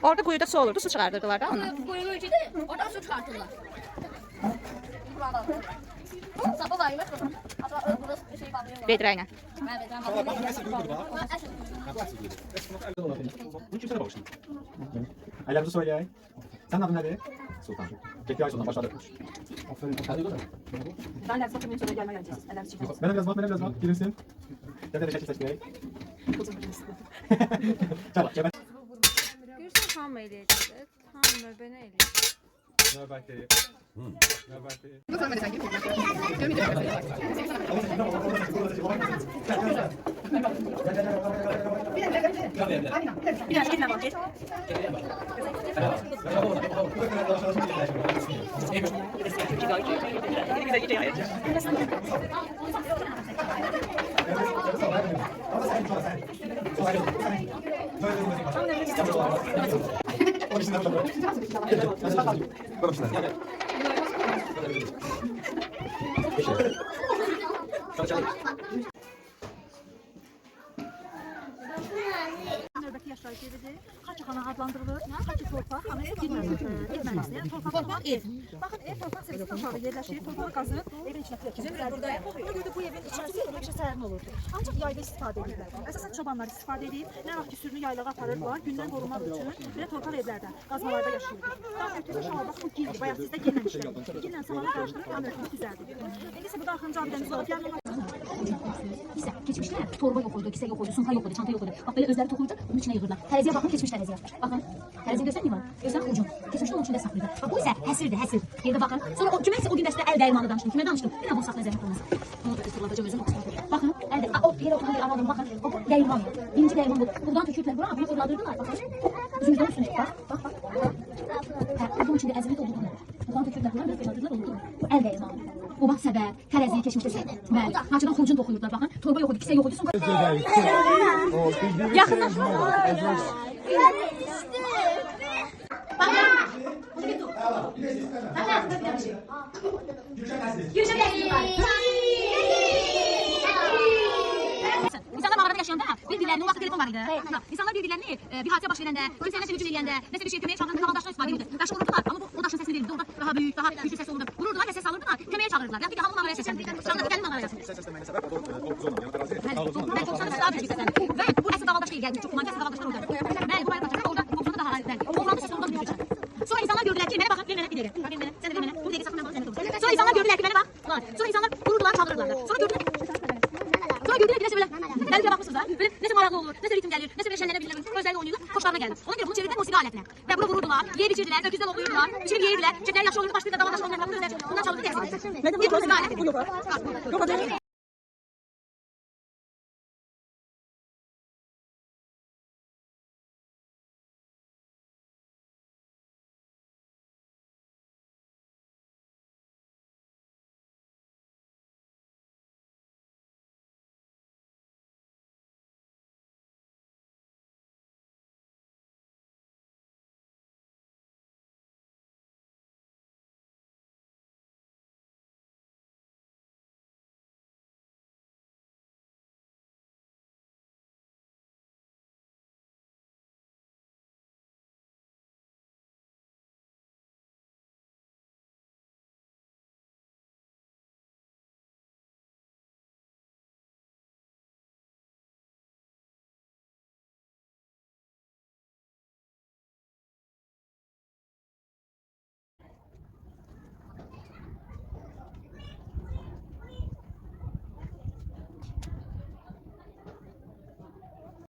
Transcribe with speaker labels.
Speaker 1: Orada kuyuda su olurdu, su çıkartırdılar da onu.
Speaker 2: Kuyu ölçüde oradan su çıkartırlar. Sabah var yemek mi? Burası bir şey kalmıyor.
Speaker 1: Vedreyle.
Speaker 3: Bu kimse de bağışlı. Aylarımızı söyleyeyim. Senin adın nedir? Sultan. Peki ay sonuna başladı. Aferin.
Speaker 4: Ben de satımın sonuna gelmeye geleceğiz.
Speaker 3: Benim yazmak. Bilirsin. Dede de şekil seçmeyi. Çabuk, çabuk.
Speaker 5: Görürsən hamı eləyəcək. Hamı növbəni eləyəcək.
Speaker 3: Növbəti. Növbəti.
Speaker 4: Biraz gitmem var. Növbəti yaşayış evidir. Xaçıxana adlandırılır. Xaçı torpaq, ana ev girməlidir. Torpaq ev. Baxın, ev torpaq seviyesi aşağı yerləşir. Torpaq qazıb evin içinə tökülür. Buna görə də bu evin içərisi elektrikli sərin olurdu. Ancaq yayda istifadə edirlər. Əsasən çobanlar istifadə edib, nə vaxt ki sürünü yaylağa aparırlar, gündən qorumaq üçün belə torpaq evlərdə, qazmalarda yaşayırlar. Daha ötürü aşağı bax bu girdi. Bayaq sizdə girməmişlər. Girlə samanı qarışdırıb yan örtünü düzəldir. İndi isə bu daxılınca abidəmiz olub.
Speaker 2: Bizə keçmişlər torba yox idi, kisə yox idi, sumka yox idi, çanta yox idi. Bax belə özləri toxuyurdu, bunun içinə yığırlar. Tərəziyə baxın, keçmiş tərəziyə. Baxın, tərəziyə göstərməyim var. Gözdən ucun. Keçmişdə onun içində saxlayırdı. Bax bu isə həsirdir, həsir. Yerdə baxın. Sonra o kimə isə o gün dərsdə əl dəyirmanı danışdım. Kimə danışdım? Bir də bunu saxlaya zəhmət olmaz. Onu da götürüləcəm özüm oxusun. Baxın, əldə o yerə oturur, anladım. Baxın, o dəyirman. Birinci dəyirman bu. Buradan tökürdülər bura, bunu fırladırdılar. Baxın. Üzümüzdən üstünə bax, bax, bax. Bunun içində əziyyət olduğunu. Buradan tökürdülər bura, bunu fırladırdılar oldu. Bu əl dəyirmanı. Bu bax səbət, tərəziyə keçmişdə səbət. Bəli. Haçadan xurcun toxuyurdular baxın. Torba yox idi, kisə yox idi.
Speaker 1: Yaxınlaşma.
Speaker 2: İnsanlar mağarada yaşayanda bir-birlərini, o vaxt telefon var idi. İnsanlar bir-birlərini bir hadisə baş verəndə, kimsəyə hücum eləyəndə, nəsə bir şey köməyə çağıranda havandaşdan istifadə edirdi. Daşı vururdular, amma o daşın səsini verirdi. Orada daha böyük, daha güclü səs olurdu. Vururdular və səs alırdılar, köməyə çağırırdılar. Yəni bir hamı mağaraya səsləndirir. Çağırdı, gəlin mağaraya səsləndirir.
Speaker 3: Ses səsləməyinə səbəb o zona, yəni ərazi.
Speaker 2: Bəli, komşular daha büyük səsləndir. Və bu əsl dağıldaş deyil, gəldi. Çox güman, əsl dağıldaşlar orada. Bəli, bu bayrağı orada komşular daha bəli. Oğlanın səsi ondan büyük çıxır. Sonra insanlar gördülər ki, mənə baxın, bir dəqiqə. Sən də mənə. Bu dəqiqə saxla, mənə baxın. Sonra insanlar gördülər ki, mənə bax. Sonra insanlar vururdular, çağırırdılar. Sonra gördülər ki, nəsə belə. Bəli, baxırsınız da. Belə nəsə maraqlı olur, nəsə ritim gəlir, nəsə belə şənlənə bilirlər, gözləri oynayırlar, xoşlarına gəlir. Ona görə bunu çevirdilər musiqi alətinə. Və bunu vururdular, yeyib içirdilər, öküzdən oxuyurdular, içib yeyirdilər, çəkləri yaxşı olurdu, başlayırdı, davalaşma olmayan, bunlar çalırdı, təqsim edirdi. Bir musiqi aləti.